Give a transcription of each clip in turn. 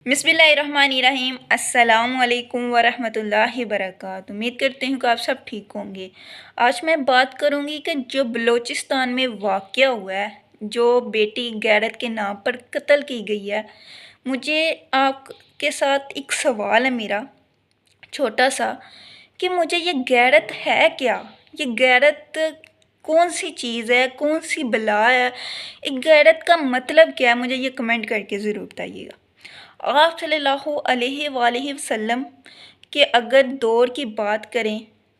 बिस्मिल्लाहिर्रहमानिर्रहीम। अस्सलामुअलैकुम वरहमतुल्लाहि वबरकातुहू। उम्मीद करते हैं कि आप सब ठीक होंगे। आज मैं बात करूंगी कि जो बलूचिस्तान में वाक़या हुआ है, जो बेटी गैरत के नाम पर कत्ल की गई है। मुझे आपके साथ एक सवाल है मेरा छोटा सा, कि मुझे ये गैरत है क्या? ये गैरत कौन सी चीज़ है, कौन सी बला है? एक गैरत का मतलब क्या है? मुझे ये कमेंट करके ज़रूर बताइएगा। आप सल्लल्लाहु अलैहि वसल्लम के अगर दौर की बात करें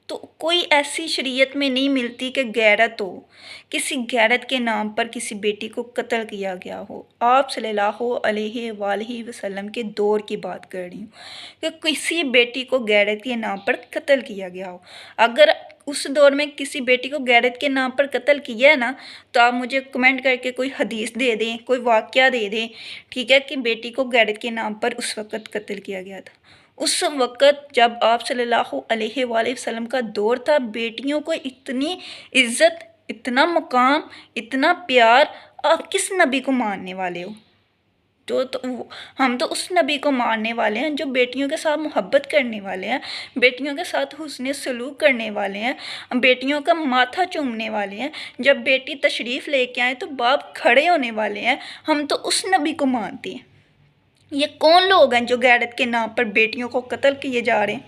तो कोई ऐसी शरीयत में नहीं मिलती कि गैरत हो, किसी गैरत के नाम पर किसी बेटी को कत्ल किया गया हो। आप सल्लल्लाहु अलैहि वसल्लम के दौर की बात कर रही हूँ कि किसी बेटी को गैरत के नाम पर कत्ल किया गया हो। अगर उस दौर में किसी बेटी को गैरत के नाम पर कत्ल किया है ना, तो आप मुझे कमेंट करके कोई हदीस दे दें, कोई वाक़या दे दें, ठीक है, कि बेटी को गैरत के नाम पर उस वक़्त कत्ल किया गया था। उस वक़्त जब आप सल्लल्लाहु अलैहि वसल्लम का दौर था, बेटियों को इतनी इज़्ज़त, इतना मकाम, इतना प्यार, आप किस नबी को मानने वाले हो? हम तो उस नबी को मानने वाले हैं जो बेटियों के साथ मोहब्बत करने वाले हैं, बेटियों के साथ हुस्न सलूक करने वाले हैं, बेटियों का माथा चूमने वाले हैं। जब बेटी तशरीफ़ लेके आए तो बाप खड़े होने वाले हैं। हम तो उस नबी को मानते हैं। ये कौन लोग हैं जो गैरत के नाम पर बेटियों को कत्ल किए जा रहे हैं,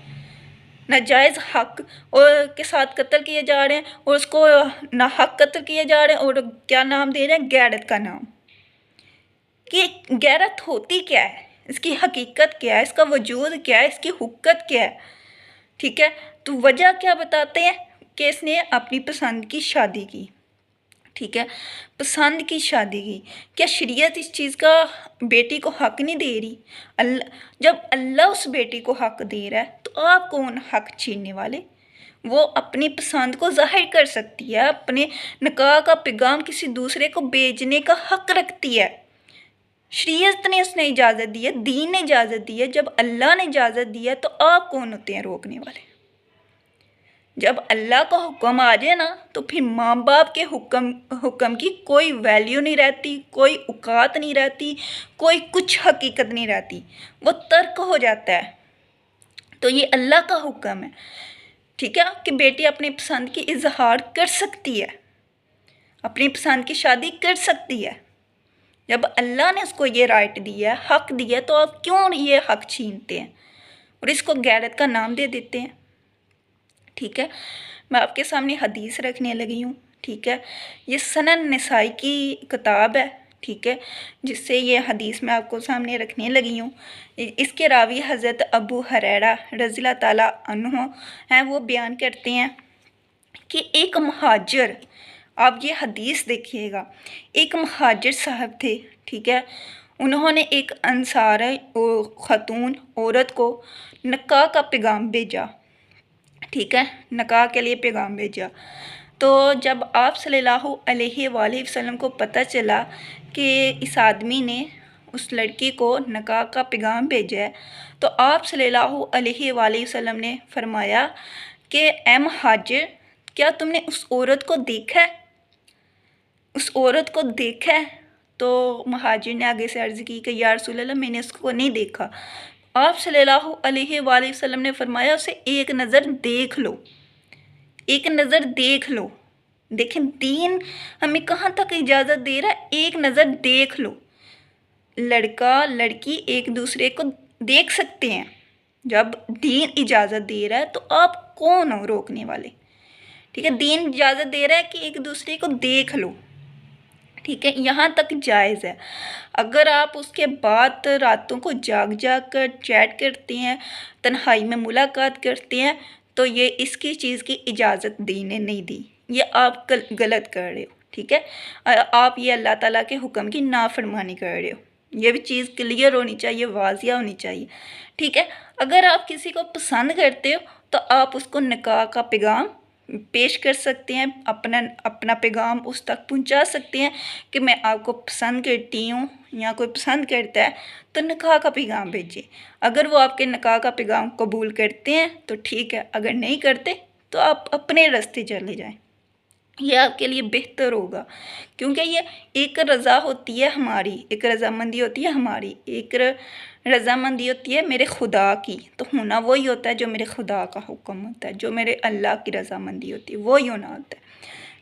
नाजायज़ हक और के साथ कत्ल किए जा रहे हैं, और उसको ना हक कत्ल किए जा रहे हैं, और क्या नाम दे रहे हैं? गैरत का नाम। कि गैरत होती क्या है, इसकी हकीकत क्या है, इसका वजूद क्या है, इसकी हुक्कत क्या है? ठीक है, तो वजह क्या बताते हैं कि इसने अपनी पसंद की शादी की। ठीक है, पसंद की शादी की। क्या शरीयत इस चीज़ का बेटी को हक नहीं दे रही? जब अल्लाह उस बेटी को हक दे रहा है तो आप कौन हक छीनने वाले? वो अपनी पसंद को ज़ाहिर कर सकती है, अपने निकाह का पैगाम किसी दूसरे को भेजने का हक रखती है। शरीयत ने उसने इजाज़त दी है, दीन ने इजाज़त दी है। जब अल्लाह ने इजाज़त दी है तो आप कौन होते हैं रोकने वाले? जब अल्लाह का हुक्म आ जाए ना, तो फिर माँ बाप के हुक्म की कोई वैल्यू नहीं रहती, कोई औकात नहीं रहती, कोई कुछ हकीकत नहीं रहती, वो तर्क हो जाता है। तो ये अल्लाह का हुक्म है, ठीक है, कि बेटी अपनी पसंद की इजहार कर सकती है, अपनी पसंद की शादी कर सकती है। जब अल्लाह ने उसको ये राइट दिया है, हक दिया है, तो आप क्यों ये हक छीनते हैं और इसको गैरत का नाम दे देते हैं? ठीक है, मैं आपके सामने हदीस रखने लगी हूँ। ठीक है, ये सनन नसाई की किताब है। ठीक है, जिससे ये हदीस मैं आपको सामने रखने लगी हूँ। इसके रावी हज़रत अबू हुरैरा रज़ियल्लाहु ताला अन्हु हैं। वो बयान करते हैं कि एक मुहाजिर, आप ये हदीस देखिएगा, एक मुहाजिर साहब थे। ठीक है, उन्होंने एक अंसारी ख़तून औरत को निकाह का पैगाम भेजा। ठीक है, निकाह के लिए पैगाम भेजा। तो जब आप सल्लल्लाहु अलैहि वसल्लम को पता चला कि इस आदमी ने उस लड़की को निकाह का पैगाम भेजा है, तो आप सल्लल्लाहु अलैहि वसल्लम ने फरमाया कि ए मुहाजिर, क्या तुमने उस औरत को देखा है? उस औरत को देखा है? तो मुहाजिर ने आगे से अर्ज़ की कि या रसूल अल्लाह, मैंने उसको नहीं देखा। आप सल्लल्लाहु अलैहि वसल्लम ने फरमाया, उसे एक नज़र देख लो, एक नज़र देख लो। देखें, दीन हमें कहाँ तक इजाज़त दे रहा है, एक नज़र देख लो। लड़का लड़की एक दूसरे को देख सकते हैं। जब दीन इजाज़त दे रहा है तो आप कौन हो रोकने वाले? ठीक है, दीन इजाज़त दे रहा है कि एक दूसरे को देख लो। ठीक है, यहाँ तक जायज़ है। अगर आप उसके बाद रातों को जाग जाग कर चैट करते हैं, तन्हाई में मुलाकात करते हैं, तो ये इसकी चीज़ की इजाज़त दीन ने नहीं दी। ये आप गलत कर रहे हो। ठीक है, आप ये अल्लाह ताला के हुक्म की नाफरमानी कर रहे हो। ये भी चीज़ क्लियर होनी चाहिए, वाज़िया होनी चाहिए। ठीक है, अगर आप किसी को पसंद करते हो तो आप उसको निकाह का पैगाम पेश कर सकते हैं, अपना पैगाम उस तक पहुंचा सकते हैं कि मैं आपको पसंद करती हूँ, या कोई पसंद करता है तो निकाह का पैगाम भेजिए। अगर वो आपके निकाह का पैगाम कबूल करते हैं तो ठीक है, अगर नहीं करते तो आप अपने रास्ते चले जाएं। ये आपके लिए बेहतर होगा, क्योंकि ये एक रज़ा होती है हमारी, एक रज़ामंदी होती है हमारी, एक रज़ामंदी होती है मेरे खुदा की। तो होना वही होता है जो मेरे खुदा का हुक्म होता है, जो मेरे अल्लाह की रज़ामंदी होती है वही होना होता है।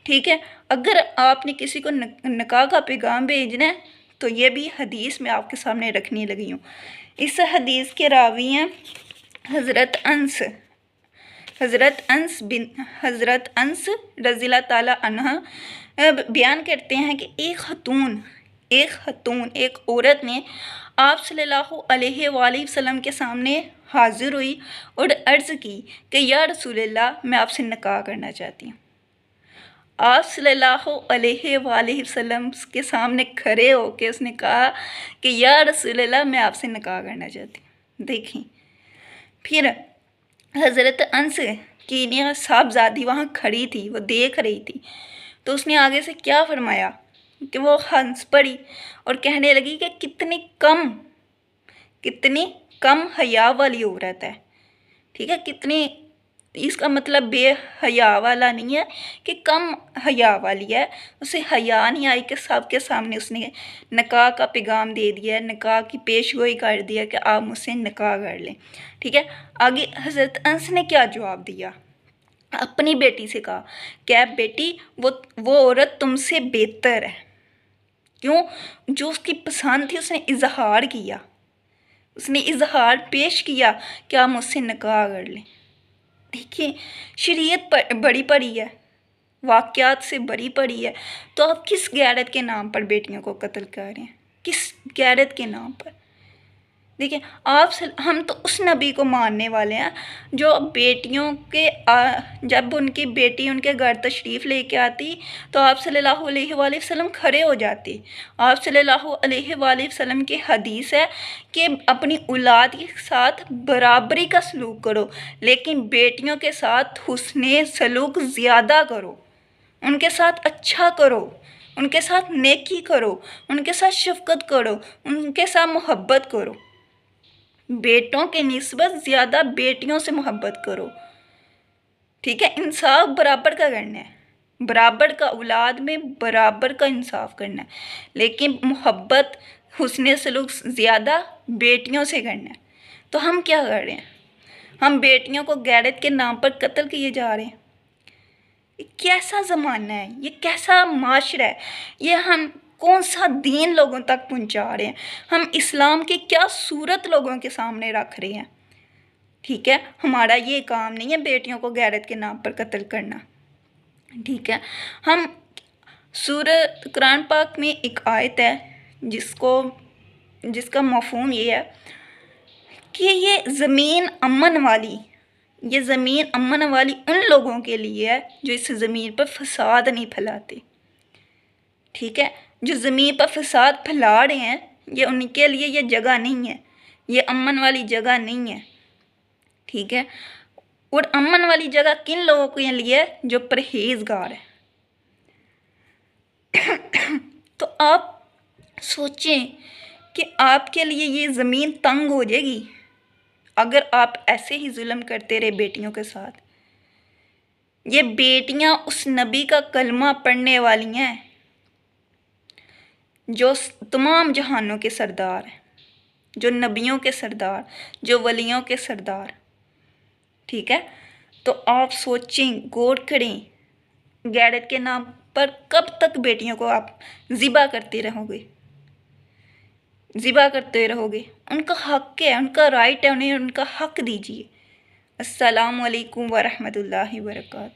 ठीक है, अगर आपने किसी को निकाह का पैगाम भेजना है तो ये भी हदीस में आपके सामने रखने लगी हूँ। इस हदीस के रावी हैं हज़रत अंस रज़ियल्लाहु ताला अन्हा। बयान करते हैं कि एक औरत ने आप सल्लल्लाहु अलैहि वसल्लम के सामने हाजिर हुई और अर्ज़ की कि या रसूलल्लाह, मैं आपसे निकाह करना चाहती हूँ। आप सल्लल्लाहु अलैहि वसल्लम के सामने खड़े होकर उसने कहा कि या रसूलल्लाह, मैं आपसे निकाह करना चाहती हूँ। देखिए, फिर हज़रत अंस की साहबजादी वहाँ खड़ी थी, वो देख रही थी, तो उसने आगे से क्या फरमाया कि वो हंस पड़ी और कहने लगी कि कितनी कम हया वाली औरत है। ठीक है, कितनी, इसका मतलब बेहया वाला नहीं है कि कम हया वाली है, उसे हया नहीं आई कि सबके सामने उसने निकाह का पैगाम दे दिया, निकाह की पेशगोई कर दिया कि आप मुझसे निकाह कर लें। ठीक है, आगे हज़रत अंस ने क्या जवाब दिया, अपनी बेटी से कहा, क्या बेटी, वो औरत तुमसे बेहतर है। क्यों? जो उसकी पसंद थी उसने इजहार किया, उसने इजहार पेश किया कि आप मुझसे निकाह कर लें। देखिए, शरीयत बड़ी पड़ी है, वाक़यात से बड़ी पड़ी है, तो आप किस गैरत के नाम पर बेटियों को कत्ल कर रहे हैं, किस गैरत के नाम पर? देखिए, हम तो उस नबी को मानने वाले हैं जो बेटियों के जब उनकी बेटी उनके घर तशरीफ़ लेके आती तो आप सल्लल्लाहु अलैहि वसल्लम खड़े हो जाते। आप सल्लल्लाहु अलैहि वसल्लम की हदीस है कि अपनी औलाद के साथ बराबरी का सलूक करो, लेकिन बेटियों के साथ हुस्ने सलूक ज़्यादा करो, उनके साथ अच्छा करो, उनके साथ नेकी करो, उनके साथ शफ़क़त करो, उनके साथ मोहब्बत करो। बेटों के निस्बत ज़्यादा बेटियों से मोहब्बत करो। ठीक है, इंसाफ बराबर का करना है, बराबर का, औलाद में बराबर का इंसाफ करना है, लेकिन मोहब्बत हुस्ने सलूक ज़्यादा बेटियों से करना है। तो हम क्या कर रहे हैं, हम बेटियों को गैरत के नाम पर कत्ल किए जा रहे हैं। ये कैसा ज़माना है, ये कैसा माशरा है, ये हम कौन सा दीन लोगों तक पहुंचा रहे हैं, हम इस्लाम की क्या सूरत लोगों के सामने रख रहे हैं। ठीक है, हमारा ये काम नहीं है बेटियों को गैरत के नाम पर कत्ल करना। ठीक है, हम सूरत कुरान पाक में एक आयत है जिसका मफ़हूम ये है कि ये ज़मीन अमन वाली उन लोगों के लिए है जो इस ज़मीन पर फसाद नहीं फैलाते। ठीक है, जो ज़मीन पर फसाद फैला रहे हैं, ये उनके लिए ये जगह नहीं है, ये अमन वाली जगह नहीं है। ठीक है, और अमन वाली जगह किन लोगों के लिए है? जो परहेज़गार है। तो आप सोचें कि आपके लिए ये ज़मीन तंग हो जाएगी अगर आप ऐसे ही जुल्म करते रहे बेटियों के साथ। ये बेटियां उस नबी का कलमा पढ़ने वाली हैं जो तमाम जहानों के सरदार हैं, जो नबियों के सरदार, जो वलियों के सरदार। ठीक है, तो आप सोचें, गौर करें, गैरत के नाम पर कब तक बेटियों को आप ज़िबा करते रहोगे? उनका हक़ है, उनका राइट है, उन्हें उनका हक़ दीजिए। अस्सलामु अलैकुम वरहमतुल्लाहि वबरकातुहू।